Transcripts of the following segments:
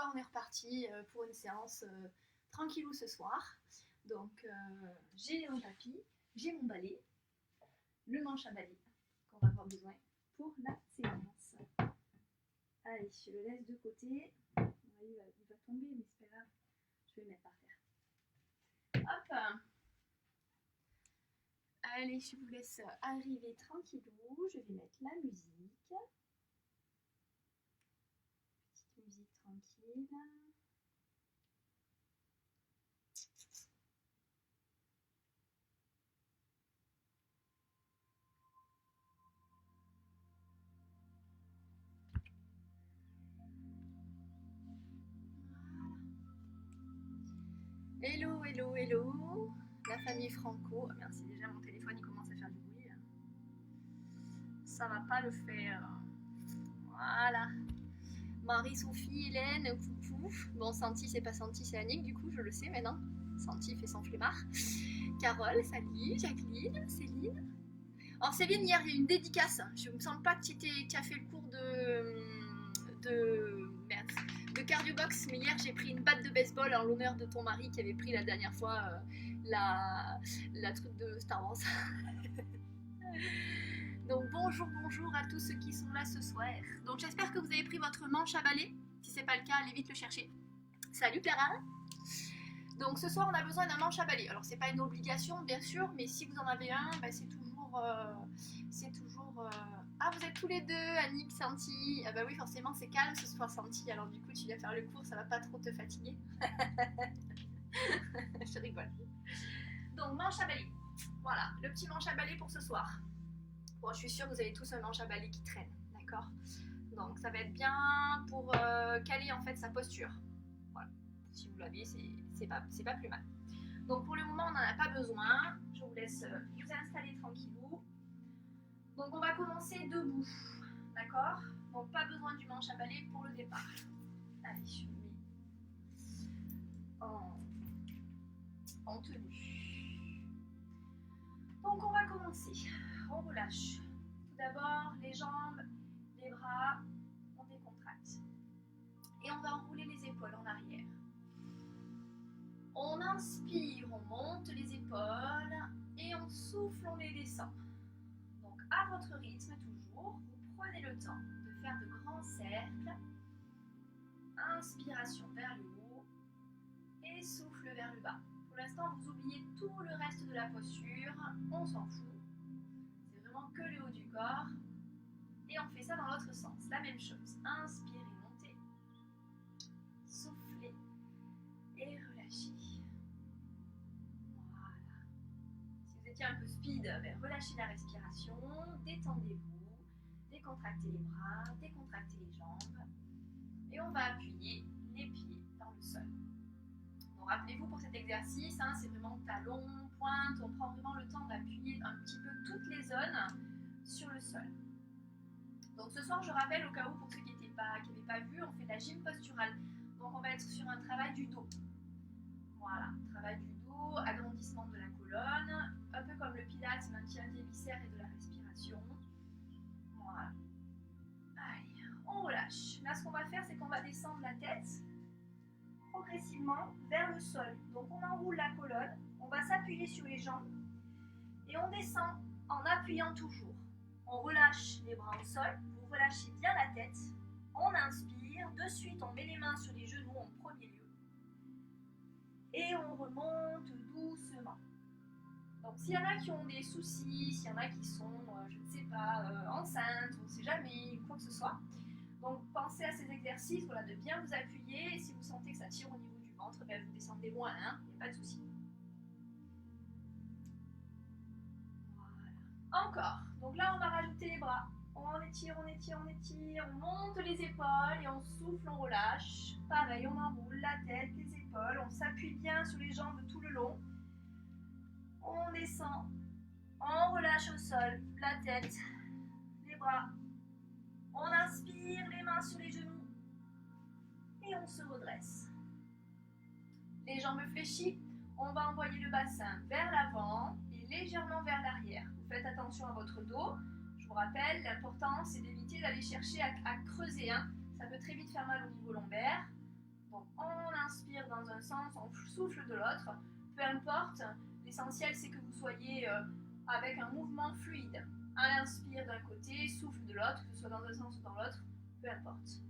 voilà, on est reparti pour une séance tranquillou ce soir. Donc, j'ai mon tapis, j'ai mon balai, le manche à balai qu'on va avoir besoin pour la séance. Allez, je le laisse de côté. Il va tomber, mais c'est pas grave. Je vais le mettre par terre. Hop. Allez, je vous laisse arriver tranquillou. Je vais mettre la musique. Petite musique tranquille. Hello, hello, hello. La famille Franco. Ah, merci, déjà mon téléphone il commence à faire du bruit. Ça va pas le faire. Voilà. Marie-Sophie, Hélène, coucou. Bon, Santi, c'est pas Santi, c'est Annick, du coup, je le sais maintenant. Santi fait son flemmard. Carole, salut. Jacqueline, Céline. Alors, Céline, hier, il y a eu une dédicace. Je me sens pas que tu as fait le cours de cardiobox, mais hier, j'ai pris une batte de baseball en l'honneur de ton mari qui avait pris la dernière fois la truc de Star Wars. Donc bonjour à tous ceux qui sont là ce soir. Donc j'espère que vous avez pris votre manche à balai. Si c'est pas le cas, allez vite le chercher. Salut Clara. Donc ce soir on a besoin d'un manche à balai. Alors c'est pas une obligation bien sûr, mais si vous en avez un, bah, c'est toujours. Ah, vous êtes tous les deux, Annick, Santi. Ah bah oui, forcément c'est calme ce soir, Santi. Alors du coup tu viens faire le cours, ça va pas trop te fatiguer. Je rigole. Donc manche à balai. Voilà, le petit manche à balai pour ce soir. Bon, je suis sûre que vous avez tous un manche à balai qui traîne, d'accord? Donc ça va être bien pour caler en fait sa posture. Voilà, si vous l'avez, c'est pas plus mal. Donc pour le moment, on n'en a pas besoin. Je vous laisse vous installer tranquillou. Donc on va commencer debout, d'accord? Donc pas besoin du manche à balai pour le départ. Allez, je mets en tenue. Donc on va commencer. On relâche. Tout d'abord, les jambes, les bras, on décontracte. Et on va enrouler les épaules en arrière. On inspire, on monte les épaules et on souffle, on les descend. Donc à votre rythme toujours, vous prenez le temps de faire de grands cercles. Inspiration vers le haut et souffle vers le bas. Pour l'instant, vous oubliez tout le reste de la posture, on s'en fout. C'est vraiment que le haut du corps. Et on fait ça dans l'autre sens, la même chose. Inspirez, montez. Soufflez et relâchez. Voilà. Si vous étiez un peu speed, relâchez la respiration, détendez-vous, décontractez les bras, décontractez les jambes. Et on va appuyer les pieds dans le sol. Donc rappelez-vous pour cet exercice, c'est vraiment talon, pointe, on prend vraiment le temps d'appuyer un petit peu toutes les zones sur le sol. Donc ce soir, je rappelle au cas où pour ceux qui n'avaient pas vu, on fait de la gym posturale. Donc on va être sur un travail du dos. Voilà, travail du dos, agrandissement de la colonne, un peu comme le pilates, maintien des viscères et de la respiration. Voilà. Allez, on relâche. Là, ce qu'on va faire, c'est qu'on va descendre la tête progressivement vers le sol. Donc on enroule la colonne, on va s'appuyer sur les jambes et on descend en appuyant toujours. On relâche les bras au sol, vous relâchez bien la tête, on inspire, de suite on met les mains sur les genoux en premier lieu et on remonte doucement. Donc s'il y en a qui ont des soucis, s'il y en a qui sont, je ne sais pas, enceintes, on ne sait jamais, quoi que ce soit, donc pensez à ces exercices, voilà, de bien vous appuyer et si vous sentez que ça tire au niveau du ventre, vous descendez moins, il n'y a pas de souci. Encore. Donc là, on va rajouter les bras. On étire, on étire, on étire. On monte les épaules et on souffle, on relâche. Pareil, on enroule la tête, les épaules. On s'appuie bien sur les jambes tout le long. On descend. On relâche au sol la tête, les bras. On inspire, les mains sur les genoux. Et on se redresse. Les jambes fléchies. On va envoyer le bassin vers l'avant et légèrement vers l'arrière. Vous faites attention à votre dos. Je vous rappelle, l'important c'est d'éviter d'aller chercher à creuser. Ça peut très vite faire mal au niveau lombaire. Donc on inspire dans un sens, on souffle de l'autre, peu importe. L'essentiel c'est que vous soyez avec un mouvement fluide. À l'inspire d'un côté, souffle de l'autre, que ce soit dans un sens ou dans l'autre, peu importe.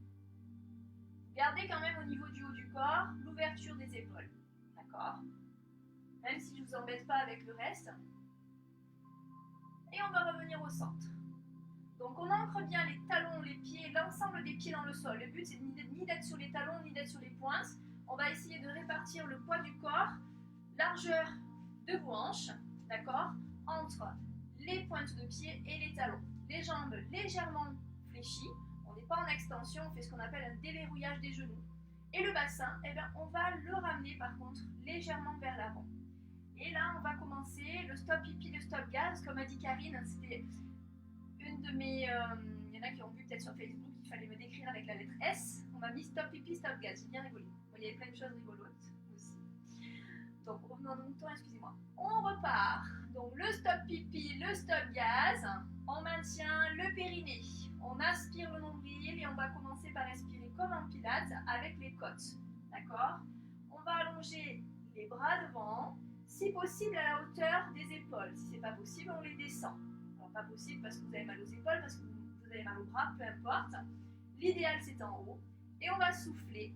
Gardez quand même au niveau du haut du corps l'ouverture des épaules, d'accord? Même si je ne vous embête pas avec le reste. Et on va revenir au centre. Donc on ancre bien les talons, les pieds, l'ensemble des pieds dans le sol. Le but c'est ni d'être sur les talons, ni d'être sur les pointes. On va essayer de répartir le poids du corps, largeur de vos hanches, d'accord, entre les pointes de pied et les talons. Les jambes légèrement fléchies, on n'est pas en extension, on fait ce qu'on appelle un déverrouillage des genoux. Et le bassin, eh bien, on va le ramener par contre légèrement vers l'avant. Et là, on va commencer le stop pipi, le stop gaz, comme a dit Karine, c'était une de mes... il y en a qui ont vu peut-être sur Facebook, il fallait me décrire avec la lettre S. On m'a mis stop pipi, stop gaz, j'ai bien rigolé. Bon, il y avait plein de choses rigolotes aussi. Donc, revenons à mon temps, excusez-moi. On repart. Donc, le stop pipi, le stop gaz. On maintient le périnée. On aspire le nombril et on va commencer par respirer comme en pilates avec les côtes. D'accord? On va allonger les bras devant, si possible à la hauteur des épaules. Si ce n'est pas possible, on les descend. Alors, pas possible parce que vous avez mal aux épaules, parce que vous avez mal aux bras, peu importe. L'idéal, c'est en haut. Et on va souffler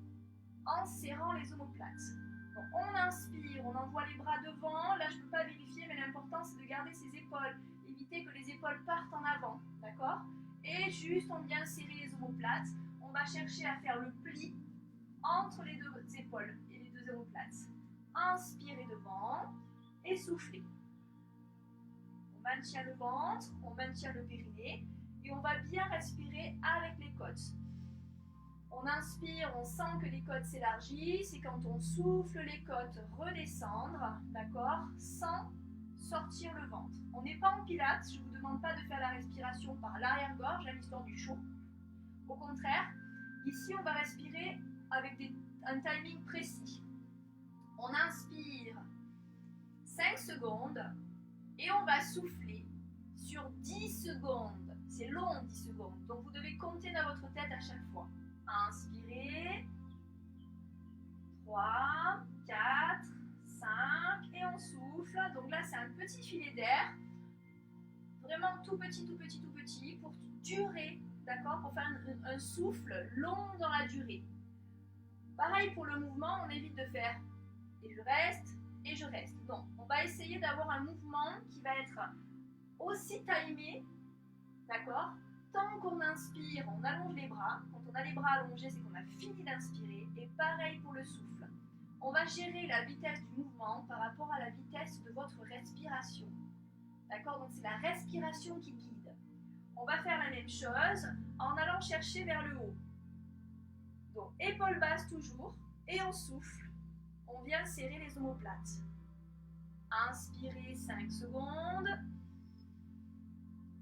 en serrant les omoplates. Donc, on inspire, on envoie les bras devant. Là, je ne peux pas vérifier, mais l'important, c'est de garder ses épaules. Éviter que les épaules partent en avant. D'accord? Et juste, on vient serrer les omoplates. On va chercher à faire le pli entre les deux épaules et les deux omoplates. Inspirez devant et soufflez. On maintient le ventre, on maintient le périnée et on va bien respirer avec les côtes. On inspire, on sent que les côtes s'élargissent et quand on souffle, les côtes redescendent, d'accord, sans sortir le ventre. On n'est pas en pilates, je ne vous demande pas de faire la respiration par l'arrière-gorge à l'histoire du chaud. Au contraire, ici on va respirer avec un timing précis. On inspire 5 secondes et on va souffler sur 10 secondes. C'est long 10 secondes, donc vous devez compter dans votre tête à chaque fois. Inspirez, 3, 4, 5 et on souffle. Donc là c'est un petit filet d'air, vraiment tout petit pour durer, d'accord, pour faire un souffle long dans la durée. Pareil pour le mouvement, on évite de faire et je reste. Non, on va essayer d'avoir un mouvement qui va être aussi timé, d'accord? Tant qu'on inspire, on allonge les bras. Quand on a les bras allongés, c'est qu'on a fini d'inspirer. Et pareil pour le souffle. On va gérer la vitesse du mouvement par rapport à la vitesse de votre respiration. D'accord? Donc c'est la respiration qui guide. On va faire la même chose en allant chercher vers le haut. Donc épaules basses toujours et on souffle. On vient serrer les omoplates. Inspirez 5 secondes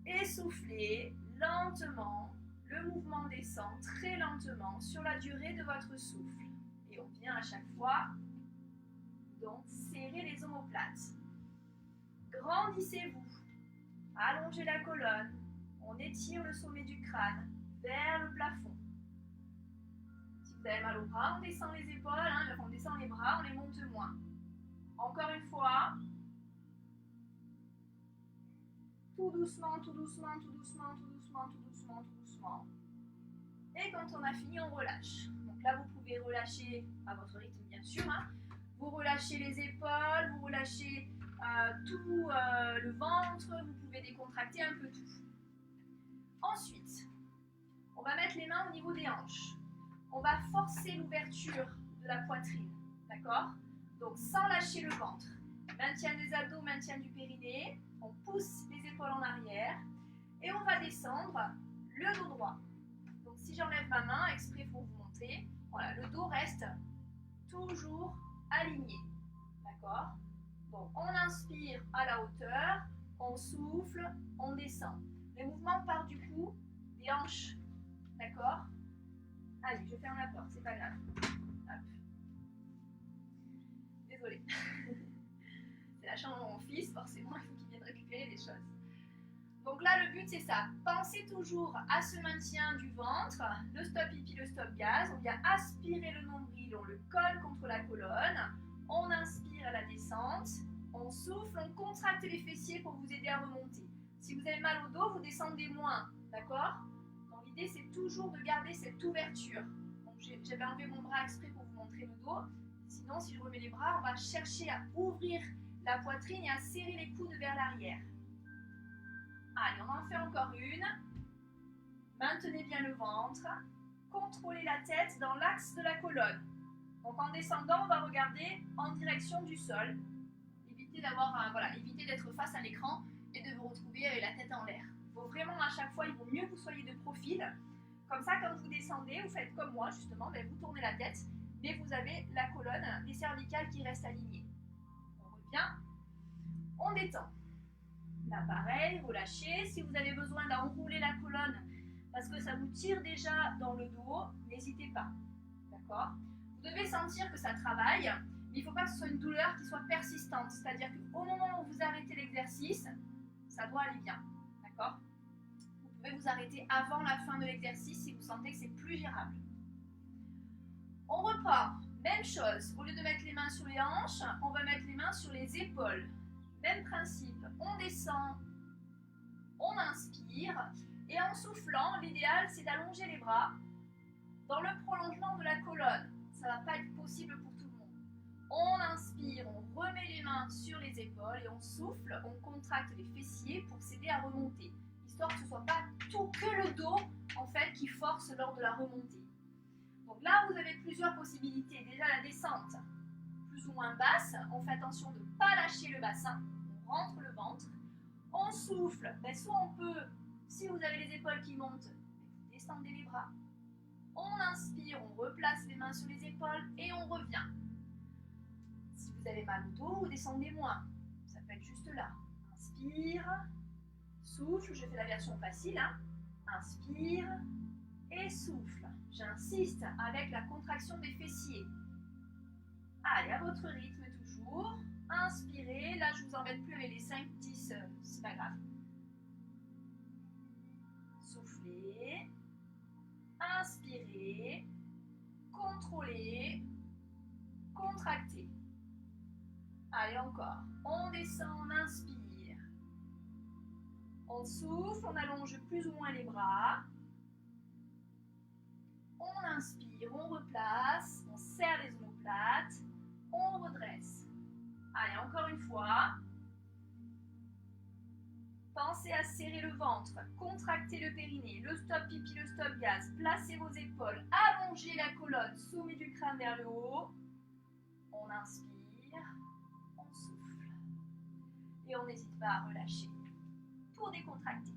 et soufflez lentement. Le mouvement descend très lentement sur la durée de votre souffle. Et on vient à chaque fois donc serrer les omoplates. Grandissez-vous. Allongez la colonne. On étire le sommet du crâne vers le plafond. Si vous avez mal au bras, on descend les épaules, on descend les bras, on les monte moins. Encore une fois. Tout doucement, tout doucement, tout doucement, tout doucement, tout doucement, tout doucement. Et quand on a fini, on relâche. Donc là, vous pouvez relâcher à votre rythme, bien sûr. Vous relâchez les épaules, vous relâchez tout le ventre, vous pouvez décontracter un peu tout. Ensuite, on va mettre les mains au niveau des hanches. On va forcer l'ouverture de la poitrine, d'accord? Donc sans lâcher le ventre. Maintien des abdos, maintien du périnée. On pousse les épaules en arrière et on va descendre le dos droit. Donc si j'enlève ma main, exprès pour vous montrer, voilà, le dos reste toujours aligné, d'accord? Donc on inspire à la hauteur, on souffle, on descend. Le mouvement part du cou, des hanches, d'accord? Allez, je ferme la porte, c'est pas grave. Hop. Désolée. C'est la chambre de mon fils, forcément, il faut qu'il vienne récupérer des choses. Donc là, le but, c'est ça. Pensez toujours à ce maintien du ventre, le stop pipi, le stop gaz. On vient aspirer le nombril, on le colle contre la colonne. On inspire à la descente. On souffle, on contracte les fessiers pour vous aider à remonter. Si vous avez mal au dos, vous descendez moins, d'accord? Donc l'idée, c'est toujours de garder cette ouverture. Donc j'avais enlevé mon bras exprès pour vous montrer le dos. Sinon, si je remets les bras, on va chercher à ouvrir la poitrine et à serrer les coudes vers l'arrière. Allez, on en fait encore une. Maintenez bien le ventre. Contrôlez la tête dans l'axe de la colonne. Donc en descendant, on va regarder en direction du sol. Évitez d'être face à l'écran et de vous retrouver avec la tête en l'air. Il faut vraiment à chaque fois, il vaut mieux que vous soyez de profil. Comme ça, quand vous descendez, vous faites comme moi justement, vous tournez la tête, mais vous avez la colonne, les cervicales qui restent alignées. On revient, on détend. Là pareil, relâchez. Si vous avez besoin d'enrouler la colonne parce que ça vous tire déjà dans le dos, n'hésitez pas. D'accord? Vous devez sentir que ça travaille, mais il ne faut pas que ce soit une douleur qui soit persistante. C'est-à-dire qu'au moment où vous arrêtez l'exercice, ça doit aller bien. D'accord? Vous pouvez vous arrêter avant la fin de l'exercice si vous sentez que c'est plus gérable. On repart. Même chose. Au lieu de mettre les mains sur les hanches, on va mettre les mains sur les épaules. Même principe. On descend, on inspire. Et en soufflant, l'idéal, c'est d'allonger les bras dans le prolongement de la colonne. Ça ne va pas être possible pour tout le monde. On inspire, on remet les mains sur les épaules et on souffle, on contracte les fessiers pour s'aider à remonter. Histoire que ce ne soit pas tout que le dos en fait qui force lors de la remontée. Donc là, vous avez plusieurs possibilités. Déjà la descente, plus ou moins basse. On fait attention de ne pas lâcher le bassin. On rentre le ventre. On souffle. Soit on peut, si vous avez les épaules qui montent, vous descendez les bras. On inspire, on replace les mains sur les épaules et on revient. Si vous avez mal au dos, vous descendez moins. Ça peut être juste là. Inspire, souffle. Je fais la version facile. Inspire et souffle. J'insiste avec la contraction des fessiers. Allez, à votre rythme toujours. Inspirez. Là, je ne vous embête plus avec les 5-10, c'est pas grave. Soufflez. Inspirez. Contrôlez. Contractez. Allez, encore. On descend, on inspire. On souffle, on allonge plus ou moins les bras. On inspire, on replace, on serre les omoplates, on redresse. Allez, encore une fois. Pensez à serrer le ventre, contractez le périnée, le stop pipi, le stop gaz, placez vos épaules, allongez la colonne, sommet du crâne vers le haut. On inspire, on souffle. Et on n'hésite pas à relâcher pour décontracter.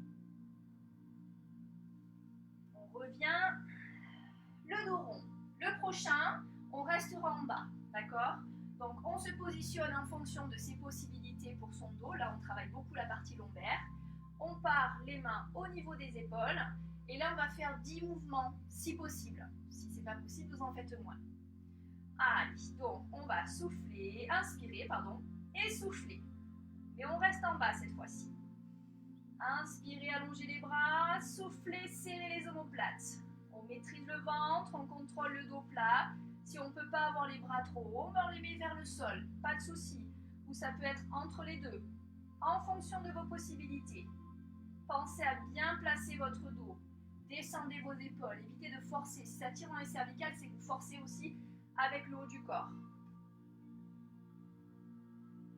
On revient, le dos rond. Le prochain, on restera en bas, d'accord? Donc on se positionne en fonction de ses possibilités pour son dos. Là, on travaille beaucoup la partie lombaire. On part les mains au niveau des épaules. Et là, on va faire 10 mouvements, si possible. Si ce n'est pas possible, vous en faites moins. Allez, donc on va souffler, inspirer, et souffler. Et on reste en bas cette fois-ci. Inspirez, allongez les bras, soufflez, serrez les omoplates. On maîtrise le ventre, on contrôle le dos plat. Si on ne peut pas avoir les bras trop hauts, on les met vers le sol, pas de souci. Ou ça peut être entre les deux, en fonction de vos possibilités. Pensez à bien placer votre dos. Descendez vos épaules, évitez de forcer. Si ça tire dans les cervicales, c'est que vous forcez aussi avec le haut du corps.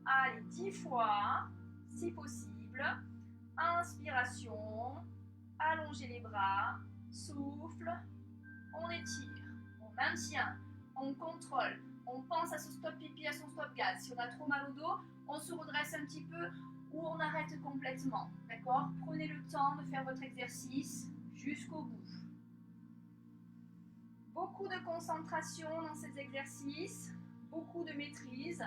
Allez, 10 fois, si possible. Inspiration, allongez les bras, souffle, on étire, on maintient, on contrôle, on pense à son stop pipi, à son stop gaz. Si on a trop mal au dos, on se redresse un petit peu ou on arrête complètement, d'accord? Prenez le temps de faire votre exercice jusqu'au bout. Beaucoup de concentration dans ces exercices, beaucoup de maîtrise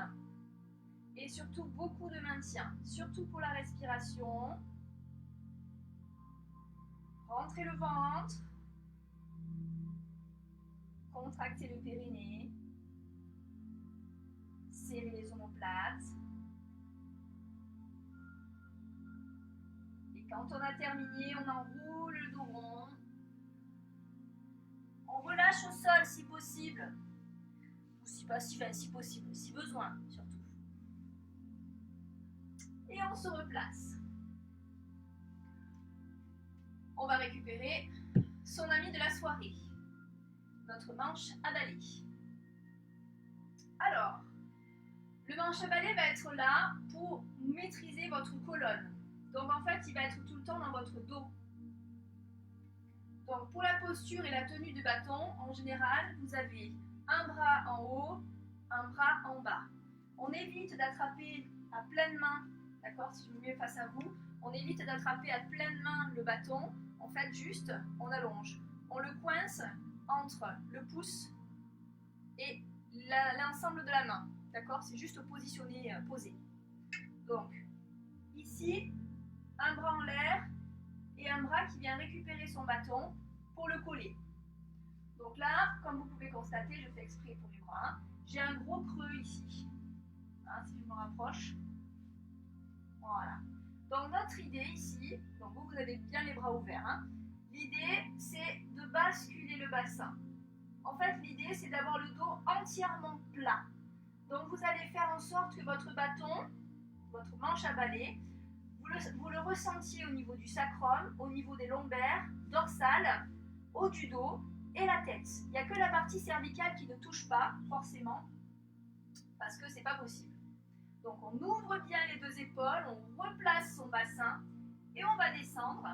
et surtout beaucoup de maintien, surtout pour la respiration. Rentrez le ventre, contractez le périnée, serrez les omoplates. Et quand on a terminé, on enroule le dos rond. On relâche au sol si possible. Ou si possible, si besoin surtout. Et on se replace. On va récupérer son ami de la soirée, notre manche à balai. Alors, le manche à balai va être là pour maîtriser votre colonne. Donc en fait, il va être tout le temps dans votre dos. Donc pour la posture et la tenue du bâton, en général, vous avez un bras en haut, un bras en bas. On évite d'attraper à pleine main, d'accord, si je me mets face à vous, on évite d'attraper à pleine main le bâton. En fait, juste, on allonge. On le coince entre le pouce et l'ensemble de la main, d'accord, c'est juste positionné, posé. Donc, ici, un bras en l'air et un bras qui vient récupérer son bâton pour le coller. Donc là, comme vous pouvez constater, je fais exprès pour les bras, j'ai un gros creux ici. Hein, si je me rapproche. Voilà. Donc notre idée ici, donc vous avez bien les bras ouverts, hein, l'idée c'est de basculer le bassin. En fait, l'idée c'est d'avoir le dos entièrement plat. Donc vous allez faire en sorte que votre bâton, votre manche à balai, vous le ressentiez au niveau du sacrum, au niveau des lombaires, dorsales, haut du dos et la tête. Il n'y a que la partie cervicale qui ne touche pas, forcément, parce que c'est pas possible. Donc on ouvre bien les deux épaules, on replace son bassin et on va descendre.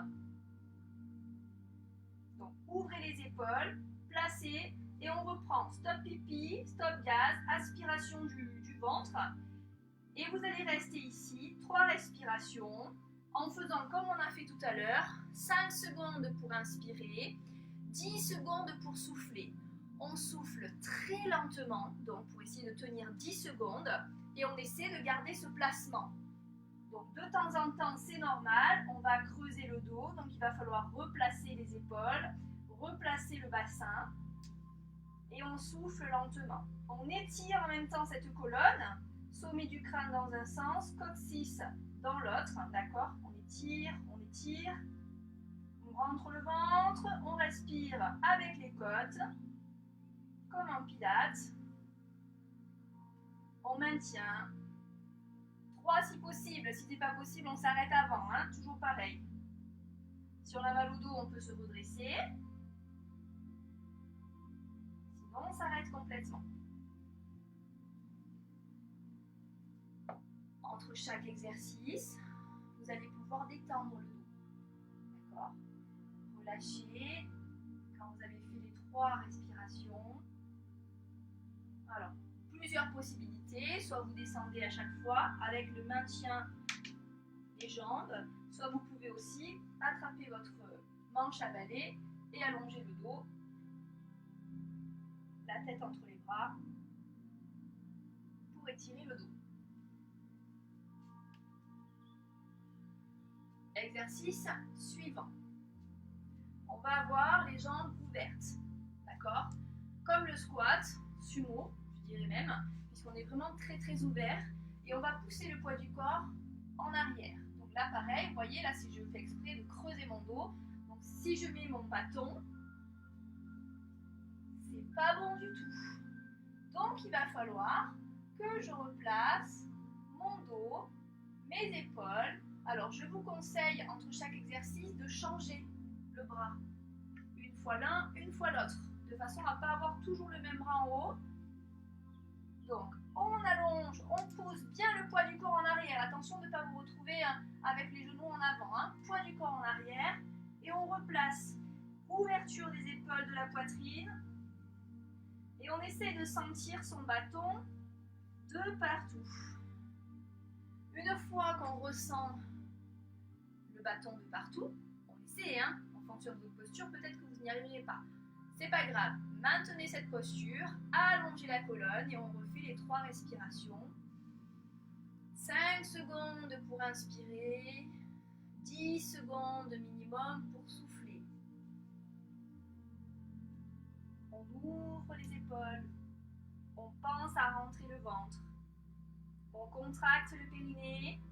Donc ouvrez les épaules, placez et on reprend. Stop pipi, stop gaz, aspiration du ventre. Et vous allez rester ici, 3 respirations, en faisant comme on a fait tout à l'heure, 5 secondes pour inspirer, 10 secondes pour souffler. On souffle très lentement, donc pour essayer de tenir 10 secondes, et on essaie de garder ce placement. Donc de temps en temps, c'est normal, on va creuser le dos, donc il va falloir replacer les épaules, replacer le bassin, et on souffle lentement. On étire en même temps cette colonne, sommet du crâne dans un sens, coccyx dans l'autre, d'accord? On étire, on rentre le ventre, on respire avec les côtes, comme en pilates. On maintient. 3 si possible, si ce n'est pas possible, on s'arrête avant, hein? Toujours pareil. Si on a mal au dos, on peut se redresser. Sinon, on s'arrête complètement. Entre chaque exercice, vous allez pouvoir détendre le dos. D'accord? Relâchez quand vous avez fait les 3 respirations. Alors, plusieurs possibilités. Soit vous descendez à chaque fois avec le maintien des jambes, soit vous pouvez aussi attraper votre manche à balai et allonger le dos, la tête entre les bras pour étirer le dos. Exercice suivant. On va avoir les jambes ouvertes, d'accord? Comme le squat, sumo, je dirais même, puisqu'on est vraiment très ouvert, et on va pousser le poids du corps en arrière. Donc là, pareil, vous voyez, là, si je fais exprès de creuser mon dos, donc si je mets mon bâton, c'est pas bon du tout. Donc il va falloir que je replace mon dos, mes épaules. Alors je vous conseille entre chaque exercice de changer le bras. Une fois l'un, une fois l'autre, de façon à ne pas avoir toujours le même bras en haut. Donc on allonge, on pousse bien le poids du corps en arrière. Attention de ne pas vous retrouver avec les genoux en avant. Hein. Poids du corps en arrière. Et on replace. Ouverture des épaules de la poitrine. Et on essaie de sentir son bâton de partout. Une fois qu'on ressent le bâton de partout, on essaie, hein, en fonction de votre posture, peut-être que vous n'y arriverez pas. C'est pas grave, maintenez cette posture, allongez la colonne et on refait les 3 respirations. 5 secondes pour inspirer, 10 secondes minimum pour souffler. On ouvre les épaules, on pense à rentrer le ventre, on contracte le périnée,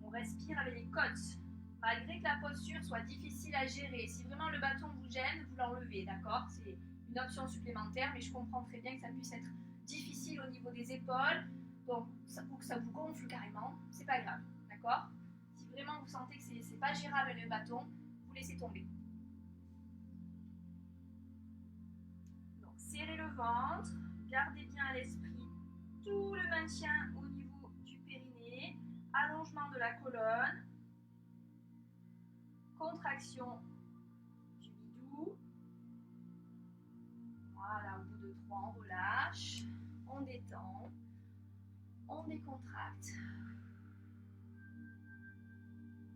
on respire avec les côtes Malgré que la posture soit difficile à gérer, si vraiment le bâton vous gêne, vous l'enlevez, d'accord? C'est une option supplémentaire, mais je comprends très bien que ça puisse être difficile au niveau des épaules, donc ou que ça vous gonfle carrément, c'est pas grave, d'accord? Si vraiment vous sentez que c'est pas gérable le bâton, vous laissez tomber. Donc serrez le ventre, gardez bien à l'esprit tout le maintien au niveau du périnée, allongement de la colonne, contraction du bidou. Voilà, au bout de 3, on relâche, on détend, on décontracte.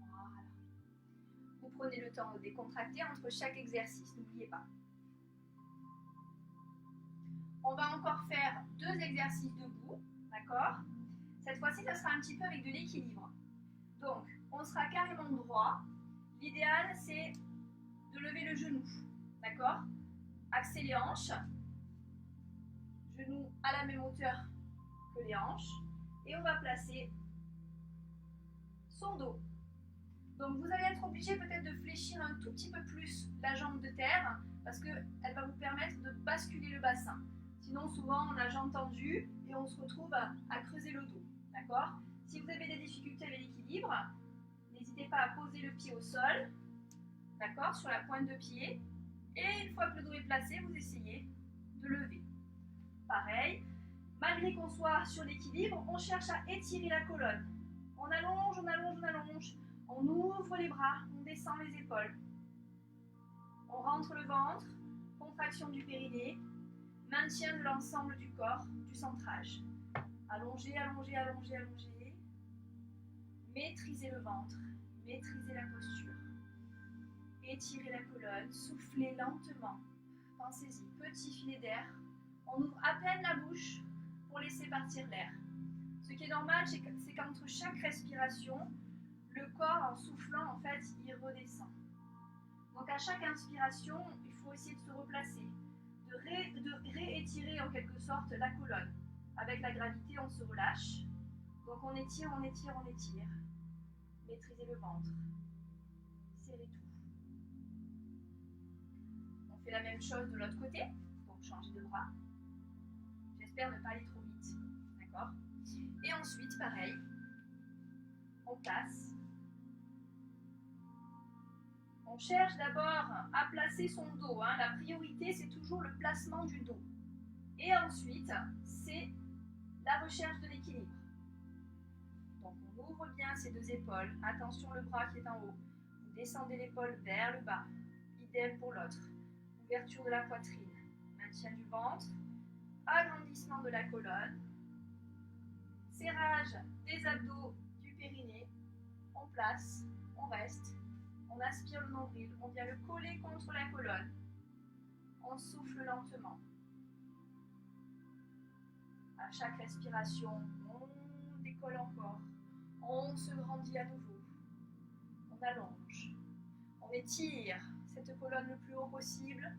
Voilà. Vous prenez le temps de décontracter entre chaque exercice, n'oubliez pas. On va encore faire 2 exercices debout, d'accord? Cette fois-ci, ça sera un petit peu avec de l'équilibre. Donc, on sera carrément droit. L'idéal, c'est de lever le genou, d'accord? Axer les hanches, genoux à la même hauteur que les hanches, et on va placer son dos. Donc vous allez être obligé peut-être de fléchir un tout petit peu plus la jambe de terre, parce qu'elle va vous permettre de basculer le bassin. Sinon, souvent, on a la jambe tendue et on se retrouve à creuser le dos, d'accord? Si vous avez des difficultés avec l'équilibre, n'hésitez pas à poser le pied au sol, d'accord, sur la pointe de pied, et une fois que le dos est placé, vous essayez de lever. Pareil, malgré qu'on soit sur l'équilibre, on cherche à étirer la colonne. On allonge, on allonge, on allonge, on ouvre les bras, on descend les épaules. On rentre le ventre, contraction du périnée, maintien de l'ensemble du corps, du centrage. Allongez, allongez, allongez, allongez. Maîtrisez le ventre, maîtrisez la posture. Étirez la colonne, soufflez lentement. Pensez-y, petit filet d'air. On ouvre à peine la bouche pour laisser partir l'air. Ce qui est normal, c'est qu'entre chaque respiration, le corps, en soufflant, en fait, il redescend. Donc à chaque inspiration, il faut essayer de se replacer, de réétirer en quelque sorte la colonne. Avec la gravité, on se relâche. Donc on étire, on étire, on étire. Maîtrisez le ventre. Serrez tout. On fait la même chose de l'autre côté. Donc changez de bras. J'espère ne pas aller trop vite. D'accord ? Et ensuite, pareil, on place. On cherche d'abord à placer son dos. La priorité, c'est toujours le placement du dos. Et ensuite, c'est la recherche de l'équilibre. Donc, on ouvre bien ses 2 épaules. Attention, le bras qui est en haut. Vous descendez l'épaule vers le bas. Idem pour l'autre. Ouverture de la poitrine. Maintien du ventre. Agrandissement de la colonne. Serrage des abdos, du périnée. On place, on reste. On aspire le nombril, on vient le coller contre la colonne. On souffle lentement. À chaque respiration, on décolle encore. On se grandit à nouveau. On allonge. On étire cette colonne le plus haut possible.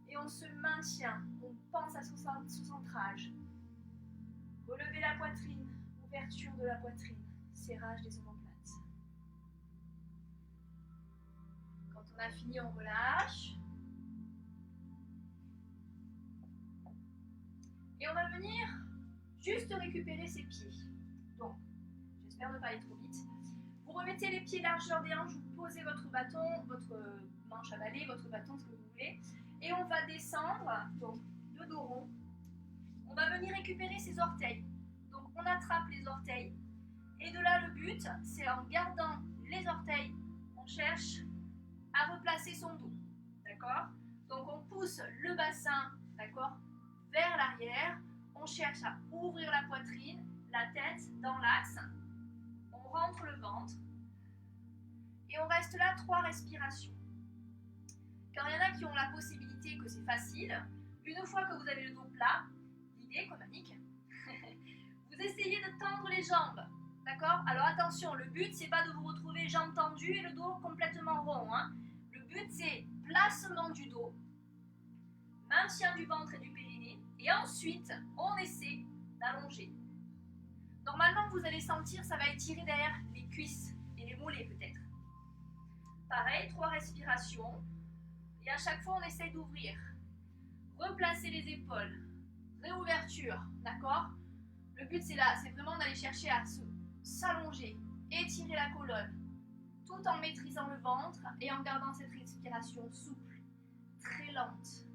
Et on se maintient. On pense à son centrage. Relevez la poitrine. Ouverture de la poitrine. Serrage des omoplates. Quand on a fini, on relâche. Et on va venir juste récupérer ses pieds. Donc, j'espère ne pas aller trop vite. Vous remettez les pieds largeur des hanches, vous posez votre bâton, votre manche à balai, votre bâton, ce que vous voulez. Et on va descendre, donc le dos rond. On va venir récupérer ses orteils. Donc on attrape les orteils. Et de là, le but, c'est en gardant les orteils, on cherche à replacer son dos. D'accord ? Donc on pousse le bassin, d'accord, vers l'arrière. On cherche à ouvrir la poitrine, la tête dans l'axe. On rentre le ventre. Et on reste là 3 respirations. Quand il y en a qui ont la possibilité que c'est facile, une fois que vous avez le dos plat, l'idée économique, vous essayez de tendre les jambes. D'accord ? Alors attention, le but, c'est pas de vous retrouver jambes tendues et le dos complètement rond. Le but, c'est placement du dos, maintien du ventre et du périnée, et ensuite, on essaie d'allonger. Normalement, vous allez sentir, ça va étirer derrière les cuisses et les mollets peut-être. Pareil, 3 respirations. Et à chaque fois, on essaye d'ouvrir. Replacer les épaules. Réouverture, d'accord? Le but, c'est là, c'est vraiment d'aller chercher à s'allonger, étirer la colonne, tout en maîtrisant le ventre et en gardant cette respiration souple, très lente.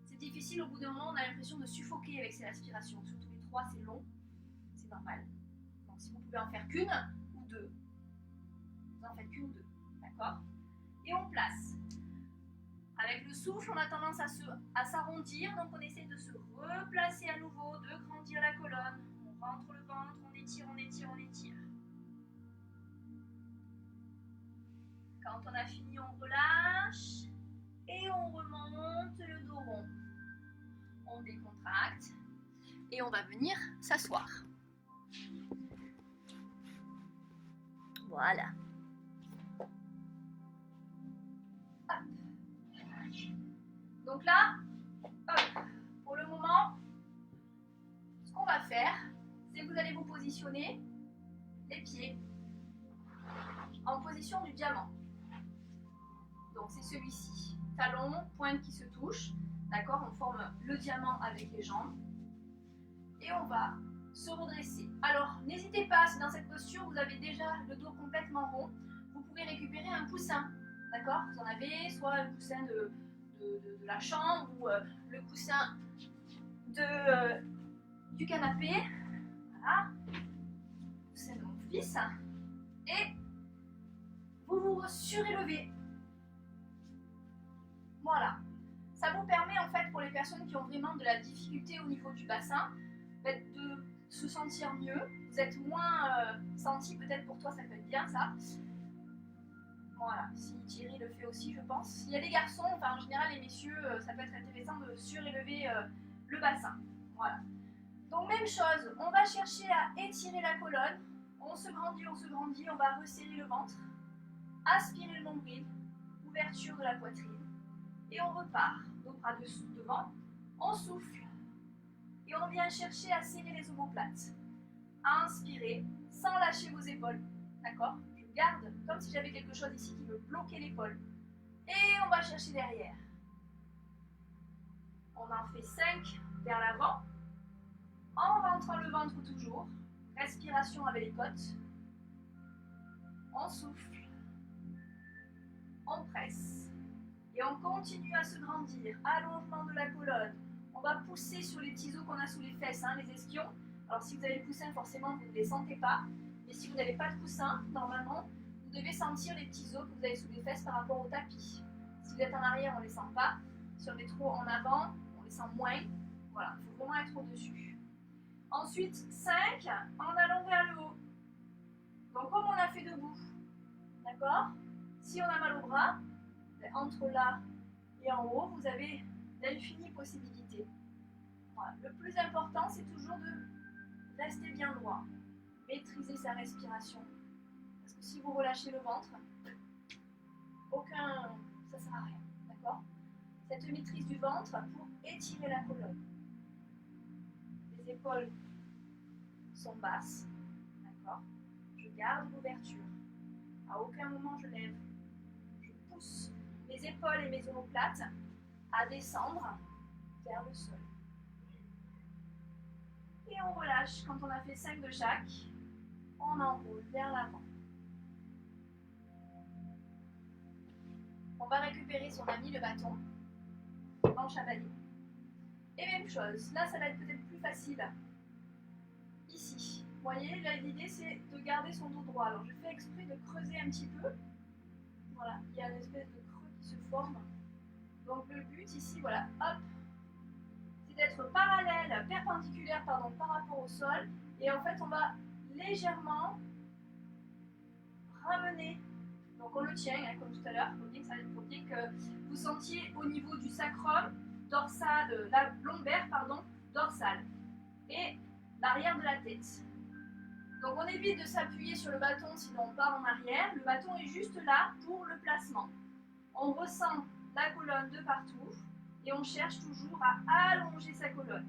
C'est difficile, au bout d'un moment, on a l'impression de suffoquer avec ces respirations. Surtout les 3, c'est long, c'est normal. Donc si vous pouvez en faire qu'une ou deux, vous en faites qu'une ou deux, d'accord? Et on place. Avec le souffle, on a tendance à s'arrondir, donc on essaie de se replacer à nouveau, de grandir la colonne. On rentre le ventre, on étire, on étire, on étire. Quand on a fini, on relâche et on remonte le dos rond. On décontracte et on va venir s'asseoir. Voilà. Hop. Donc là, hop, pour le moment, ce qu'on va faire, c'est que vous allez vous positionner les pieds en position du diamant. Donc c'est celui-ci. Talon, pointe qui se touchent. D'accord? On forme le diamant avec les jambes. Et on va se redresser. Alors, n'hésitez pas, si dans cette posture, vous avez déjà le dos complètement rond, vous pouvez récupérer un coussin. D'accord? Vous en avez soit un coussin de la chambre ou le coussin du canapé. Voilà. Coussin de mon fils. Et vous vous surélevez. Voilà. Ça vous permet en fait pour les personnes qui ont vraiment de la difficulté au niveau du bassin de se sentir mieux. Vous êtes moins senti, peut-être pour toi ça peut être bien ça. Voilà, si Thierry le fait aussi je pense. Il y a des garçons, enfin en général les messieurs, ça peut être intéressant de surélever le bassin. Voilà. Donc même chose, on va chercher à étirer la colonne. On se grandit, on va resserrer le ventre. Aspirer le nombril, ouverture de la poitrine. Et on repart, nos bras devant, on souffle et on vient chercher à serrer les omoplates. Inspirez, sans lâcher vos épaules, d'accord? Je garde comme si j'avais quelque chose ici qui me bloquait l'épaule. Et on va chercher derrière. On en fait 5 vers l'avant, en rentrant le ventre toujours. Respiration avec les côtes. On souffle, on presse. Et on continue à se grandir, allongement de la colonne. On va pousser sur les petits os qu'on a sous les fesses, hein, les ischions. Alors si vous avez le coussin, forcément, vous ne les sentez pas. Mais si vous n'avez pas de coussin, normalement, vous devez sentir les petits os que vous avez sous les fesses par rapport au tapis. Si vous êtes en arrière, on ne les sent pas. Si on est trop en avant, on les sent moins. Voilà, il faut vraiment être au-dessus. Ensuite, 5, en allant vers le haut. Donc comme on a fait debout, d'accord? Si on a mal au bras, entre là et en haut, vous avez d'infinies possibilités. Voilà. Le plus important, c'est toujours de rester bien droit, maîtriser sa respiration. Parce que si vous relâchez le ventre, ça ne sert à rien. D'accord? Cette maîtrise du ventre pour étirer la colonne. Les épaules sont basses. D'accord? Je garde l'ouverture. À aucun moment je lève. Je pousse mes épaules et mes omoplates à descendre vers le sol. Et on relâche. Quand on a fait 5 de chaque, on enroule vers l'avant. On va récupérer son ami le bâton en chevalier. Et même chose, là ça va être peut-être plus facile. Ici, vous voyez, là l'idée c'est de garder son dos droit. Alors je fais exprès de creuser un petit peu. Voilà, il y a une espèce de creux qui se forme. Donc le but ici, voilà, hop, c'est d'être parallèle, perpendiculaire, pardon, par rapport au sol. Et en fait, on va légèrement ramener. Donc on le tient, hein, comme tout à l'heure. Il faut bien que vous sentiez au niveau du sacrum, dorsal, la lombaire, pardon, dorsale. Et l'arrière de la tête. Donc on évite de s'appuyer sur le bâton sinon on part en arrière. Le bâton est juste là pour le placement. On ressent la colonne de partout et on cherche toujours à allonger sa colonne.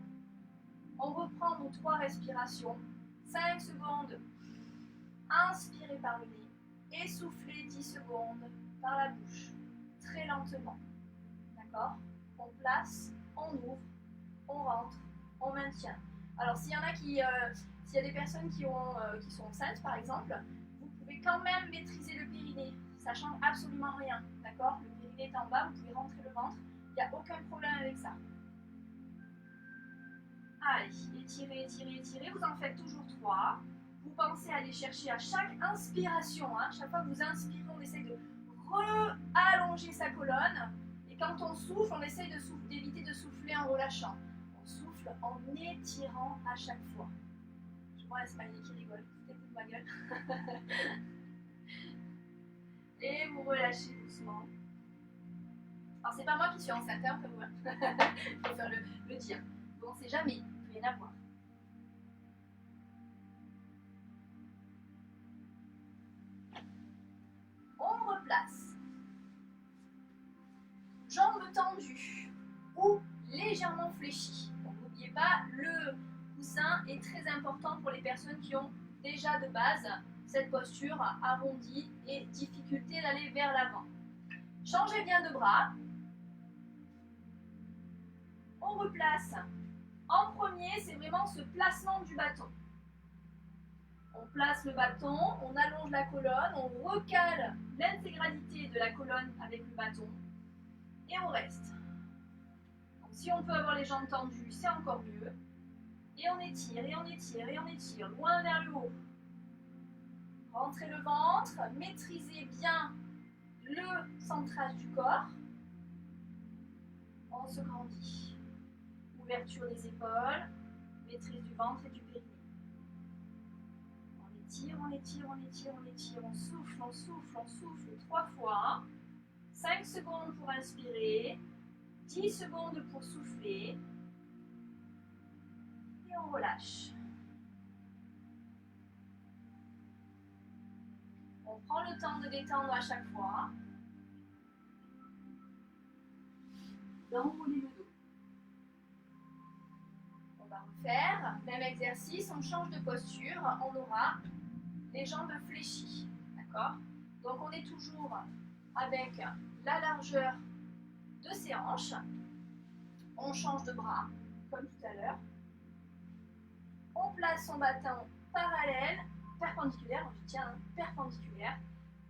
On reprend nos 3 respirations. 5 secondes. Inspirez par le nez. Essoufflez 10 secondes par la bouche, très lentement. D'accord? On place, on ouvre, on rentre, on maintient. Alors s'il y en a s'il y a des personnes qui sont enceintes par exemple, vous pouvez quand même maîtriser le périnée. Ça change absolument rien. D'accord? Le périnée est en bas, vous pouvez rentrer le ventre. Il n'y a aucun problème avec ça. Allez, étirez, étirez, étirez. Vous en faites toujours 3. Vous pensez à aller chercher à chaque inspiration. Hein, chaque fois que vous inspirez, on essaye de allonger sa colonne. Et quand on souffle, on essaye d'éviter de souffler en relâchant. On souffle en étirant à chaque fois. Je vois un smiley qui rigole. Foutez-vous de ma gueule. Et vous relâchez doucement. Alors c'est pas moi qui suis enceinte, hein, comme moi. Je préfère le dire. Bon, on sait jamais, il peut y en avoir. On replace. Jambes tendues ou légèrement fléchies. N'oubliez pas, le coussin est très important pour les personnes qui ont déjà de base cette posture arrondie et difficulté d'aller vers l'avant. Changez bien de bras. On replace. En premier, c'est vraiment ce placement du bâton. On place le bâton, on allonge la colonne, on recale l'intégralité de la colonne avec le bâton et on reste. Donc, si on peut avoir les jambes tendues, c'est encore mieux. Et on étire, et on étire, et on étire, loin vers le haut. Rentrez le ventre, maîtrisez bien le centrage du corps. On se grandit. Ouverture des épaules, maîtrise du ventre et du périnée. On étire, on étire, on étire, on étire, on souffle, on souffle, on souffle 3 fois. 5 secondes pour inspirer, 10 secondes pour souffler. Et on relâche. On prend le temps de détendre à chaque fois. D'enrouler le dos. On va refaire, même exercice, on change de posture, on aura les jambes fléchies. D'accord? Donc on est toujours avec la largeur de ses hanches. On change de bras, comme tout à l'heure. On place son bâton parallèle, perpendiculaire, je tiens, perpendiculaire.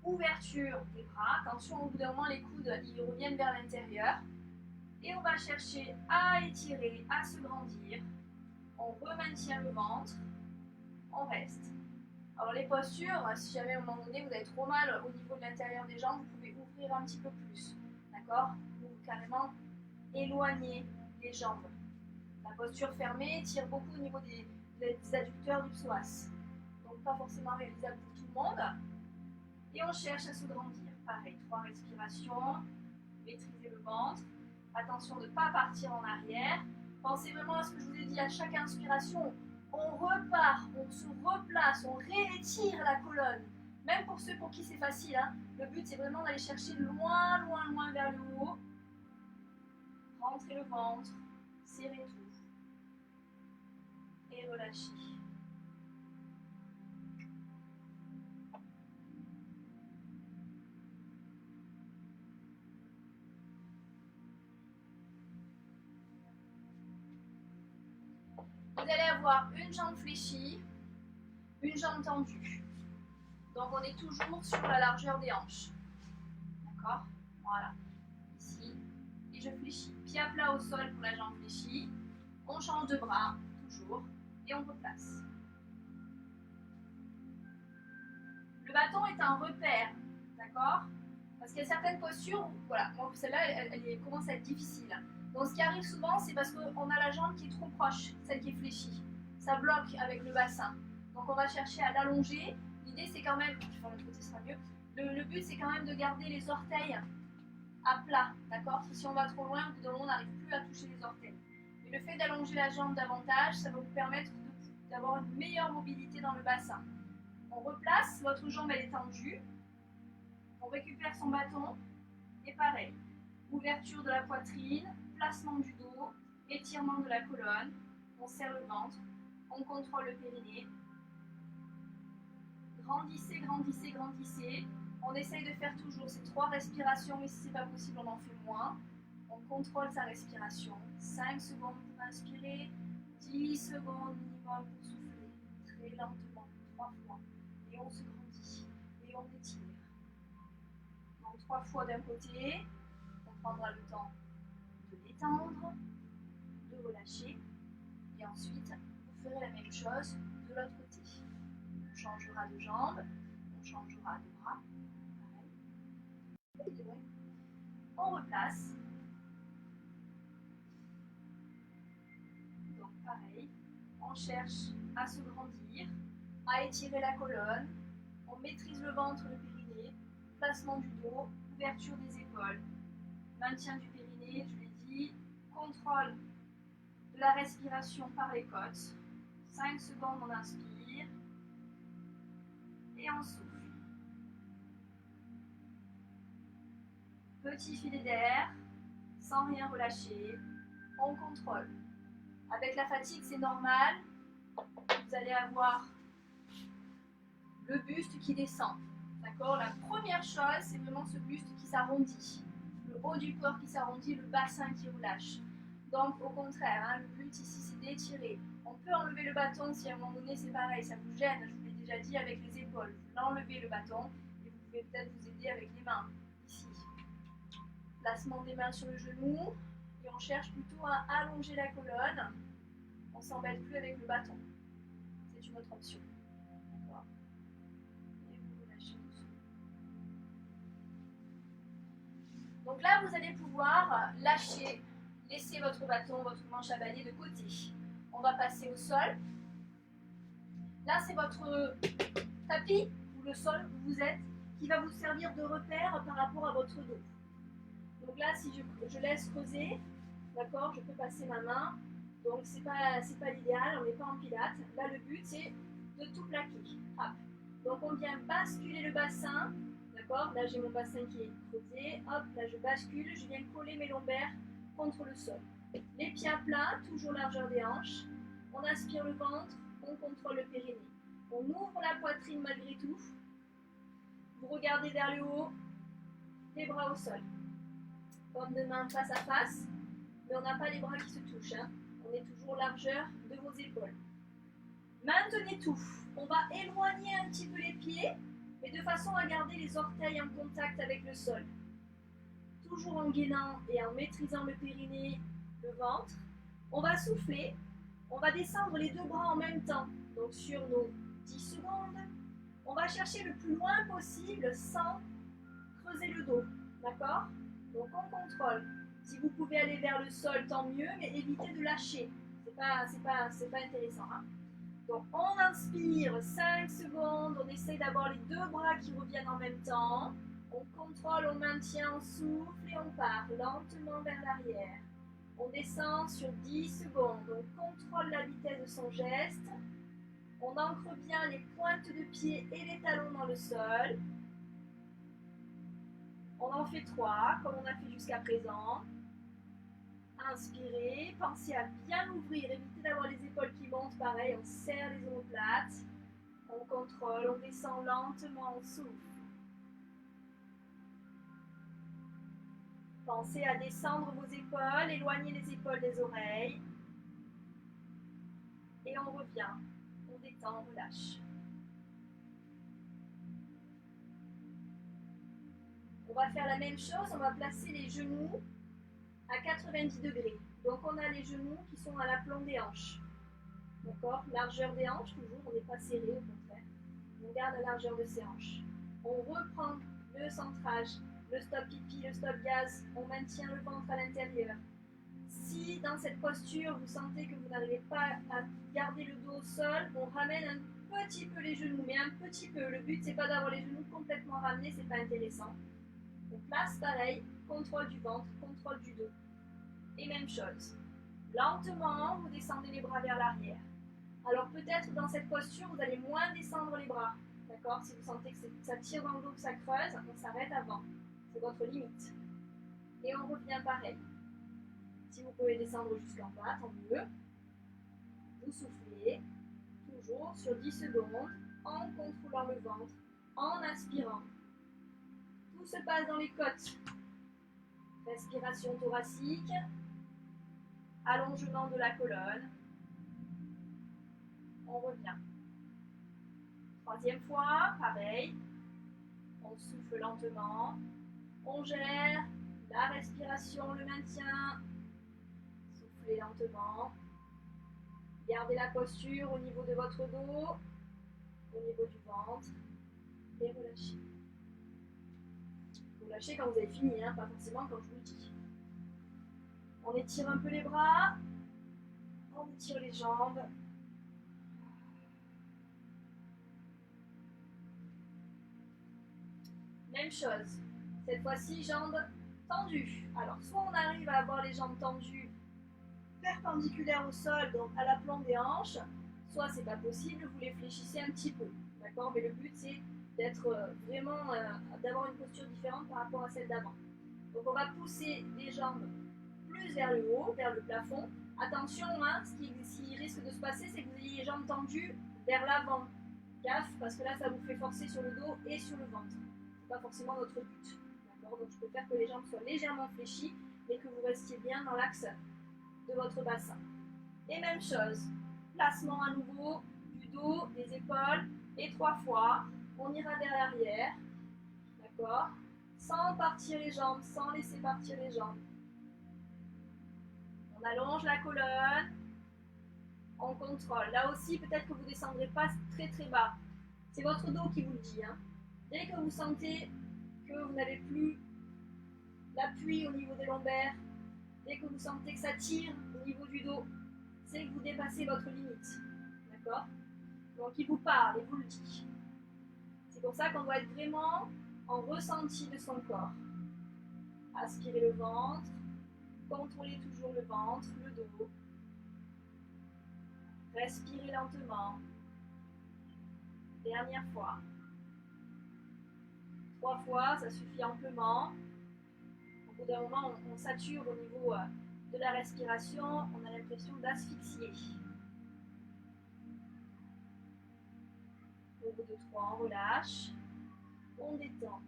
Ouverture des bras. Attention, au bout d'un moment, les coudes ils reviennent vers l'intérieur. Et on va chercher à étirer, à se grandir. On remaintient le ventre. On reste. Alors les postures, si jamais à un moment donné vous avez trop mal au niveau de l'intérieur des jambes, vous pouvez ouvrir un petit peu plus. D'accord? Ou carrément éloigner les jambes. La posture fermée tire beaucoup au niveau des adducteurs du psoas. Donc pas forcément réalisable pour tout le monde. Et on cherche à se grandir. Pareil, 3 respirations. Maîtrisez le ventre. Attention de ne pas partir en arrière. Pensez vraiment à ce que je vous ai dit à chaque inspiration. On repart, on se replace, on réétire la colonne. Même pour ceux pour qui c'est facile, hein. Le but c'est vraiment d'aller chercher loin, loin, loin vers le haut. Rentrez le ventre, serrez tout. Et relâchez. Vous allez avoir une jambe fléchie, une jambe tendue. Donc on est toujours sur la largeur des hanches. D'accord? Voilà. Ici. Et je fléchis. Pied à plat au sol pour la jambe fléchie. On change de bras, toujours. Et on replace. Le bâton est un repère. D'accord? Parce qu'il y a certaines postures, voilà, celle-là, elle commence à être difficile. Donc ce qui arrive souvent, c'est parce qu'on a la jambe qui est trop proche, celle qui est fléchie. Ça bloque avec le bassin. Donc on va chercher à l'allonger. L'idée c'est quand même, je vais faire l'autre côté, ce sera mieux. Le but c'est quand même de garder les orteils à plat, d'accord? Parce que si on va trop loin, au bout d'un moment, on n'arrive plus à toucher les orteils. Mais le fait d'allonger la jambe davantage, ça va vous permettre d'avoir une meilleure mobilité dans le bassin. On replace, votre jambe elle est tendue. On récupère son bâton. Et pareil, ouverture de la poitrine, placement du dos, étirement de la colonne, on serre le ventre, on contrôle le périnée. Grandissez, grandissez, grandissez. On essaye de faire toujours ces 3 respirations, mais si ce n'est pas possible, on en fait moins. On contrôle sa respiration. 5 secondes pour inspirer, 10 secondes minimum pour souffler. Très lentement, 3 fois. Et on se grandit. Et on étire. Donc 3 fois d'un côté. On prendra le temps de détendre, de relâcher. Et ensuite, vous ferez la même chose de l'autre côté. On changera de jambe. On changera de bras. Pareil. On replace. Donc pareil, on cherche à se grandir, à étirer la colonne, on maîtrise le ventre, le périnée, placement du dos, ouverture des épaules, maintien du périnée, je l'ai dit, contrôle de la respiration par les côtes. 5 secondes, on inspire et on souffle. Petit filet d'air, sans rien relâcher, on contrôle. Avec la fatigue, c'est normal, vous allez avoir le buste qui descend. D'accord? La première chose, c'est vraiment ce buste qui s'arrondit. Le haut du corps qui s'arrondit, le bassin qui relâche. Donc, au contraire, hein, le but ici, c'est d'étirer. On peut enlever le bâton si à un moment donné, c'est pareil, ça vous gêne. Je vous l'ai déjà dit avec les épaules. Vous l'enlevez le bâton et vous pouvez peut-être vous aider avec les mains. Ici. Placement des mains sur le genou. Et on cherche plutôt à allonger la colonne. On ne s'embête plus avec le bâton. C'est une autre option. D'accord? Et vous relâchez doucement. Donc là, vous allez pouvoir lâcher, laisser votre bâton, votre manche à balai de côté. On va passer au sol. Là, c'est votre tapis ou le sol où vous êtes qui va vous servir de repère par rapport à votre dos. Donc là, si je laisse creuser, d'accord, je peux passer ma main. Donc c'est pas l'idéal, on n'est pas en pilates. Là, le but, c'est de tout plaquer. Hop. Donc on vient basculer le bassin. D'accord? Là, j'ai mon bassin qui est creusé. Hop, là, je bascule. Je viens coller mes lombaires contre le sol. Les pieds à plat, toujours largeur des hanches. On aspire le ventre, on contrôle le périnée. On ouvre la poitrine malgré tout. Vous regardez vers le haut, les bras au sol. Paume de main face à face, mais on n'a pas les bras qui se touchent. Hein. On est toujours largeur de vos épaules. Maintenez tout. On va éloigner un petit peu les pieds, mais de façon à garder les orteils en contact avec le sol. Toujours en gainant et en maîtrisant le périnée, le ventre. On va souffler. On va descendre les 2 bras en même temps. Donc sur nos 10 secondes, on va chercher le plus loin possible sans creuser le dos. D'accord? Donc on contrôle. Si vous pouvez aller vers le sol, tant mieux, mais évitez de lâcher. C'est pas intéressant. Hein? Donc on inspire 5 secondes, on essaye d'avoir les 2 bras qui reviennent en même temps. On contrôle, on maintient, on souffle et on part lentement vers l'arrière. On descend sur 10 secondes, on contrôle la vitesse de son geste. On ancre bien les pointes de pied et les talons dans le sol. On en fait 3, comme on a fait jusqu'à présent. Inspirez, pensez à bien ouvrir, évitez d'avoir les épaules qui montent, pareil, on serre les omoplates. On contrôle, on descend lentement, on souffle. Pensez à descendre vos épaules, éloignez les épaules des oreilles. Et on revient, on détend, on relâche. On va faire la même chose, on va placer les genoux à 90 degrés. Donc on a les genoux qui sont à l'aplomb des hanches. D'accord? Largeur des hanches, toujours, on n'est pas serré au contraire. On garde la largeur de ses hanches. On reprend le centrage, le stop pipi, le stop gaz, on maintient le ventre à l'intérieur. Si dans cette posture, vous sentez que vous n'arrivez pas à garder le dos au sol, on ramène un petit peu les genoux, mais un petit peu. Le but, c'est pas d'avoir les genoux complètement ramenés, c'est pas intéressant. On place pareil, contrôle du ventre, contrôle du dos. Et même chose. Lentement, vous descendez les bras vers l'arrière. Alors peut-être dans cette posture, vous allez moins descendre les bras. D'accord? Si vous sentez que ça tire dans le dos, que ça creuse, on s'arrête avant. C'est votre limite. Et on revient pareil. Si vous pouvez descendre jusqu'en bas, tant mieux. Vous soufflez, toujours sur 10 secondes, en contrôlant le ventre, en inspirant. Tout se passe dans les côtes. Respiration thoracique. Allongement de la colonne. On revient. Troisième fois, pareil. On souffle lentement. On gère la respiration, le maintien. Soufflez lentement. Gardez la posture au niveau de votre dos, au niveau du ventre. Et relâchez. Vous lâchez quand vous avez fini, hein, pas forcément quand je vous le dis. On étire un peu les bras. On étire les jambes. Même chose. Cette fois-ci, jambes tendues. Alors, soit on arrive à avoir les jambes tendues perpendiculaires au sol, donc à l'aplomb des hanches, soit c'est pas possible, vous les fléchissez un petit peu. D'accord? Mais le but, c'est d'être vraiment, d'avoir une posture différente par rapport à celle d'avant. Donc, on va pousser les jambes plus vers le haut, vers le plafond. Attention, hein, ce qui risque de se passer, c'est que vous ayez les jambes tendues vers l'avant. Gaffe, parce que là, ça vous fait forcer sur le dos et sur le ventre. C'est pas forcément notre but. D'accord? Donc, je préfère que les jambes soient légèrement fléchies, mais que vous restiez bien dans l'axe de votre bassin. Et même chose, placement à nouveau du dos, des épaules, et 3 fois, on ira vers l'arrière, d'accord? Sans partir les jambes, sans laisser partir les jambes. On allonge la colonne, on contrôle. Là aussi, peut-être que vous ne descendrez pas très très bas. C'est votre dos qui vous le dit, hein. Dès que vous sentez que vous n'avez plus l'appui au niveau des lombaires, dès que vous sentez que ça tire au niveau du dos, c'est que vous dépassez votre limite. D'accord? Donc il vous parle et vous le dit. C'est pour ça qu'on doit être vraiment en ressenti de son corps. Aspirez le ventre, contrôlez toujours le ventre, le dos. Respirez lentement. Dernière fois. 3 fois, ça suffit amplement. Au bout d'un moment, on sature au niveau de la respiration, on a l'impression d'asphyxier. Au bout de 3, on relâche, on détend,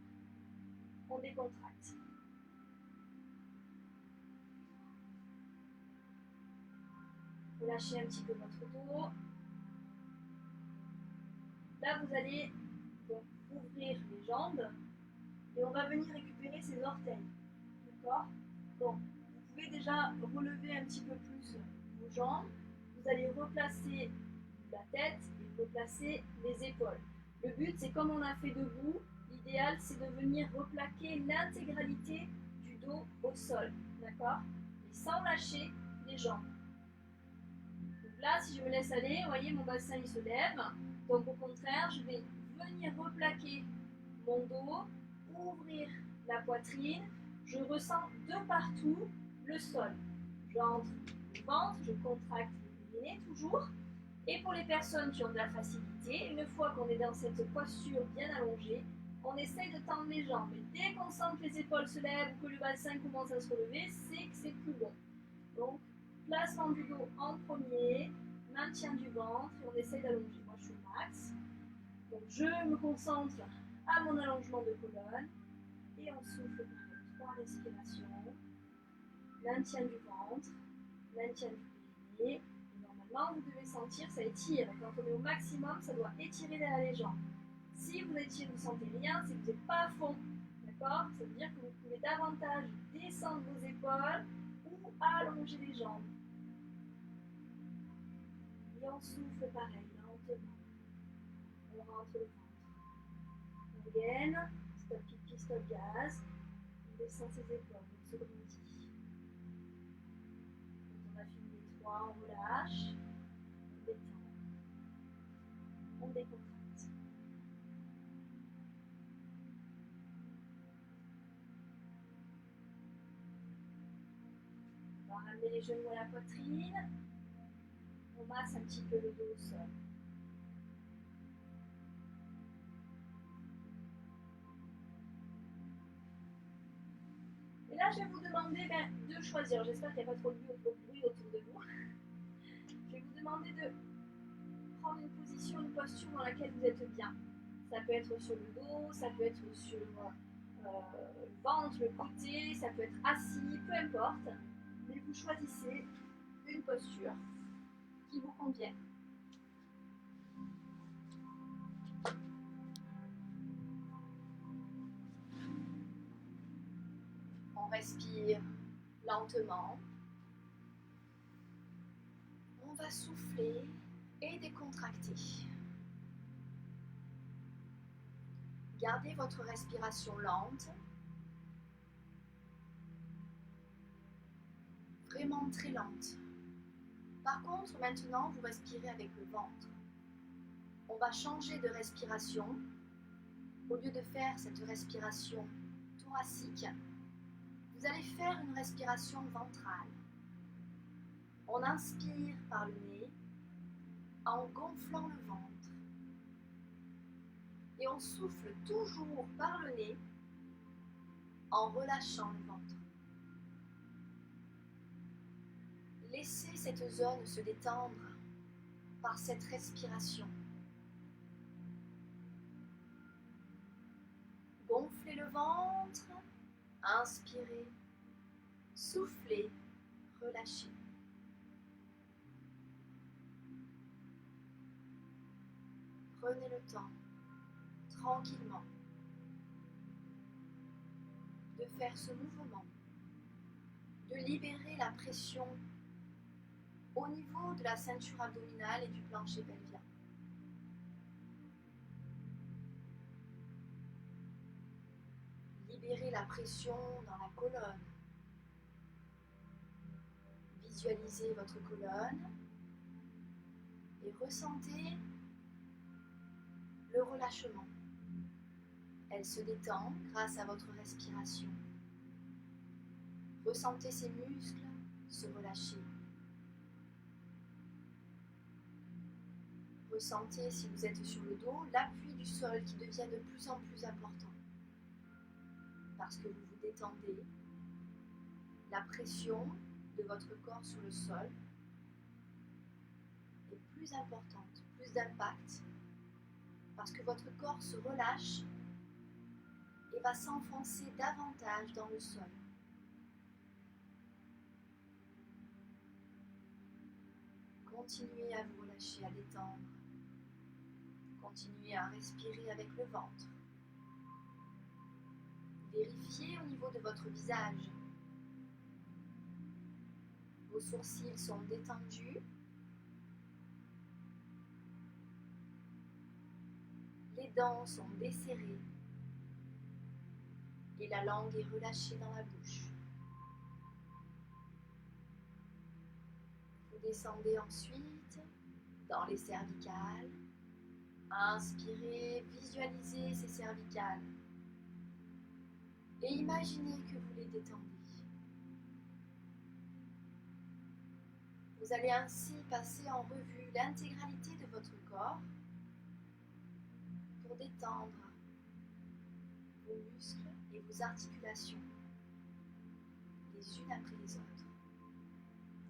on décontracte. Relâchez un petit peu votre dos. Là, vous allez donc ouvrir les jambes et on va venir récupérer ses orteils. D'accord? Donc, vous pouvez déjà relever un petit peu plus vos jambes. Vous allez replacer la tête et replacer les épaules. Le but, c'est comme on a fait debout, l'idéal, c'est de venir replaquer l'intégralité du dos au sol. D'accord? Et sans lâcher les jambes. Donc là, si je me laisse aller, vous voyez, mon bassin il se lève. Donc au contraire, je vais venir replaquer mon dos, ouvrir la poitrine. Je ressens de partout le sol. J'entre le ventre, je contracte le périnée toujours. Et pour les personnes qui ont de la facilité, une fois qu'on est dans cette posture bien allongée, on essaye de tendre les jambes. Et dès qu'on sent que les épaules se lèvent ou que le bassin commence à se relever, c'est que c'est plus bon. Donc, placement du dos en premier, maintien du ventre et on essaye d'allonger. Moi, je suis au max. Donc, je me concentre à mon allongement de colonne et on souffle par 3 respirations. Maintien du ventre, maintien du périnée. Normalement, vous devez sentir, ça étire. Quand on est au maximum, ça doit étirer derrière les jambes. Si vous étirez, vous ne sentez rien, c'est que vous n'êtes pas à fond. D'accord? Ça veut dire que vous pouvez davantage descendre vos épaules ou allonger les jambes. Et on souffle pareil, lentement. On rentre le ventre. On gaine, stop pipi, stop gaz. On descend ses épaules, on se grandit. Quand on a fini les 3, on relâche. On détend. On décontracte. On va ramener les genoux à la poitrine. On masse un petit peu le dos au sol. Et là, je vais vous demander de choisir. J'espère qu'il n'y a pas trop de bruit autour de vous. Je vais vous demander de prendre une position, une posture dans laquelle vous êtes bien. Ça peut être sur le dos, ça peut être sur le ventre, le côté, ça peut être assis, peu importe. Mais vous choisissez une posture qui vous convient. On respire lentement. On va souffler et décontracter. Gardez votre respiration lente, vraiment très lente. Par contre, maintenant, vous respirez avec le ventre. On va changer de respiration. Au lieu de faire cette respiration thoracique, vous allez faire une respiration ventrale. On inspire par le nez en gonflant le ventre. Et on souffle toujours par le nez en relâchant le ventre. Laissez cette zone se détendre par cette respiration. Gonflez le ventre, inspirez, soufflez, relâchez. Prenez le temps, tranquillement, de faire ce mouvement, de libérer la pression au niveau de la ceinture abdominale et du plancher pelvien. Libérez la pression dans la colonne. Visualisez votre colonne et ressentez le relâchement. Elle se détend grâce à votre respiration. Ressentez ces muscles se relâcher. Ressentez, si vous êtes sur le dos, l'appui du sol qui devient de plus en plus important. Parce que vous vous détendez, la pression de votre corps sur le sol est plus importante, plus d'impact, parce que votre corps se relâche et va s'enfoncer davantage dans le sol. Continuez à vous relâcher, à détendre. Continuez à respirer avec le ventre. Vérifiez au niveau de votre visage. Vos sourcils sont détendus. Les dents sont desserrées. Et la langue est relâchée dans la bouche. Vous descendez ensuite dans les cervicales. Inspirez, visualisez ces cervicales. Et imaginez que vous les détendez. Vous allez ainsi passer en revue l'intégralité de votre corps pour détendre vos muscles et vos articulations, les unes après les autres.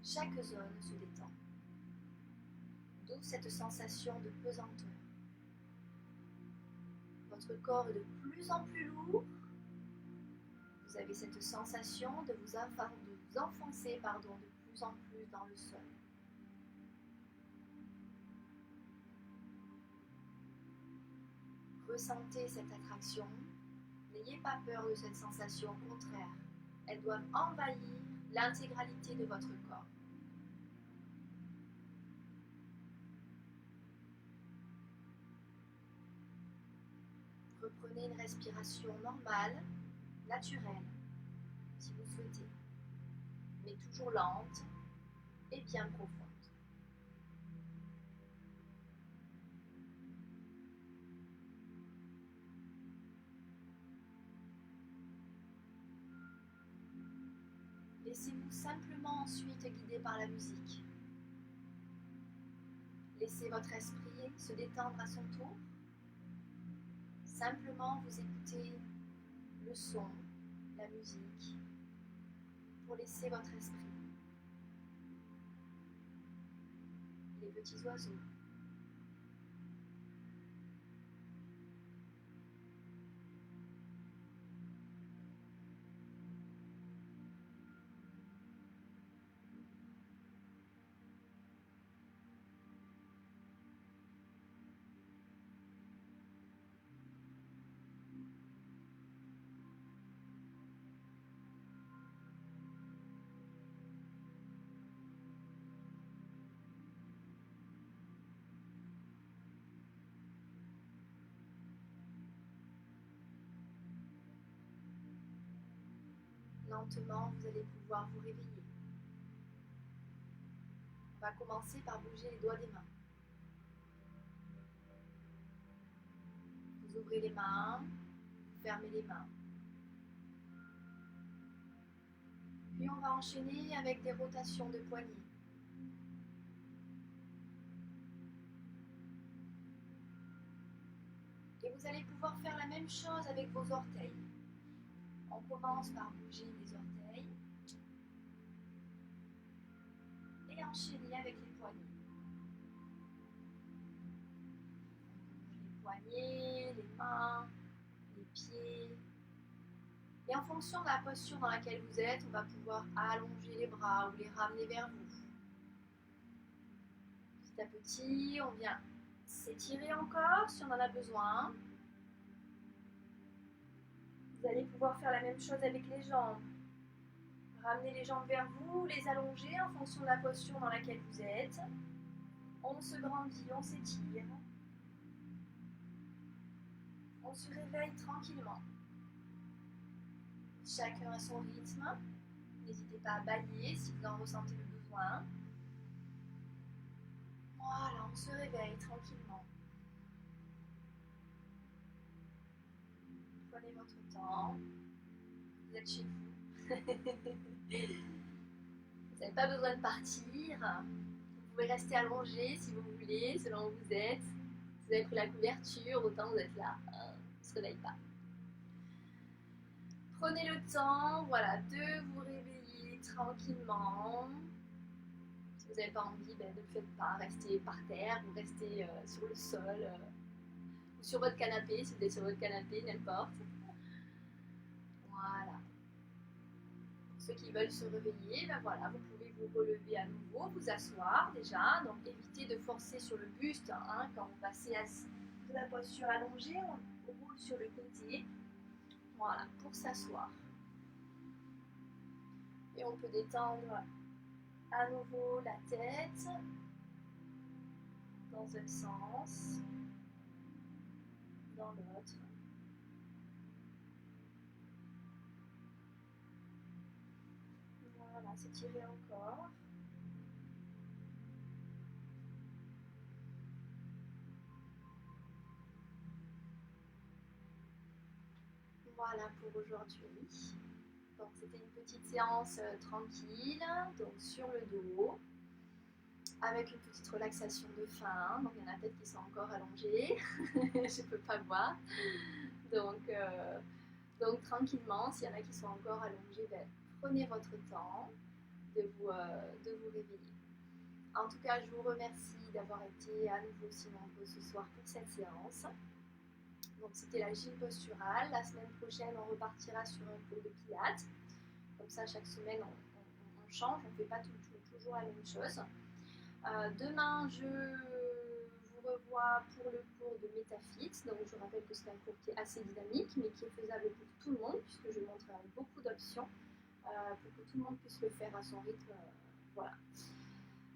Chaque zone se détend, d'où cette sensation de pesanteur. Votre corps est de plus en plus lourd. Vous avez cette sensation de vous enfoncer de plus en plus dans le sol. Ressentez cette attraction. N'ayez pas peur de cette sensation, au contraire. Elles doivent envahir l'intégralité de votre corps. Reprenez une respiration normale, naturelle, si vous souhaitez, mais toujours lente et bien profonde. Laissez-vous simplement ensuite guider par la musique. Laissez votre esprit se détendre à son tour. Simplement vous écoutez le son, la musique, pour laisser votre esprit. Les petits oiseaux. lentement, vous allez pouvoir vous réveiller. On va commencer par bouger les doigts des mains. Vous ouvrez les mains, vous fermez les mains. Puis on va enchaîner avec des rotations de poignets. Et vous allez pouvoir faire la même chose avec vos orteils. On commence par bouger les orteils et enchaîner avec les poignets. Les poignets, les mains, les pieds. Et en fonction de la posture dans laquelle vous êtes, on va pouvoir allonger les bras ou les ramener vers vous. Petit à petit, on vient s'étirer encore si on en a besoin. Vous allez pouvoir faire la même chose avec les jambes. Ramener les jambes vers vous, les allonger en fonction de la posture dans laquelle vous êtes. On se grandit, on s'étire. On se réveille tranquillement. Chacun à son rythme. N'hésitez pas à bâiller si vous en ressentez le besoin. Voilà, on se réveille tranquillement. Prenez votre temps. Vous êtes chez vous. Vous n'avez pas besoin de partir. Vous pouvez rester allongé si vous voulez, selon où vous êtes. Si vous avez pris la couverture, autant vous êtes là. On ne se réveille pas. Prenez le temps, voilà, de vous réveiller tranquillement. Si vous n'avez pas envie, ne le faites pas. Restez par terre ou restez sur le sol ou sur votre canapé, si vous êtes sur votre canapé, n'importe. Voilà. Pour ceux qui veulent se réveiller, voilà, vous pouvez vous relever à nouveau, vous asseoir déjà. Donc évitez de forcer sur le buste quand vous passez de la posture allongée, on roule sur le côté. Voilà, pour s'asseoir. Et on peut détendre à nouveau la tête dans un sens, dans l'autre. Voilà, s'étirer encore. Voilà pour aujourd'hui. Donc c'était une petite séance tranquille, donc sur le dos, avec une petite relaxation de fin. Donc il y en a peut-être qui sont encore allongés, je ne peux pas voir. Donc tranquillement, s'il y en a qui sont encore allongés, prenez votre temps de vous réveiller. En tout cas, je vous remercie d'avoir été à nouveau si nombreux ce soir pour cette séance. Donc c'était la gym posturale. La semaine prochaine, on repartira sur un cours de pilates. Comme ça, chaque semaine, on change, on ne fait pas toujours la même chose. Demain, je vous revois pour le cours de MetaFit. Donc je rappelle que c'est un cours qui est assez dynamique, mais qui est faisable pour tout le monde, puisque je montre beaucoup d'options pour que tout le monde puisse le faire à son rythme. Voilà.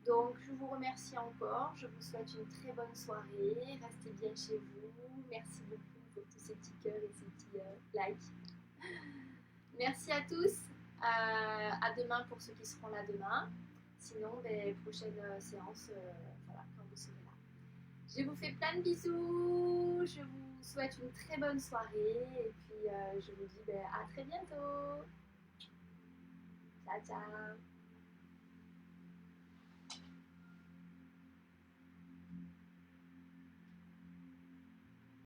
Donc je vous remercie encore, je vous souhaite une très bonne soirée, restez bien chez vous, merci beaucoup pour tous ces petits cœurs et ces petits likes. Merci à tous, à demain pour ceux qui seront là demain, sinon prochaine séance, voilà, quand vous serez là. Je vous fais plein de bisous, je vous souhaite une très bonne soirée et puis je vous dis à très bientôt. Ciao ciao.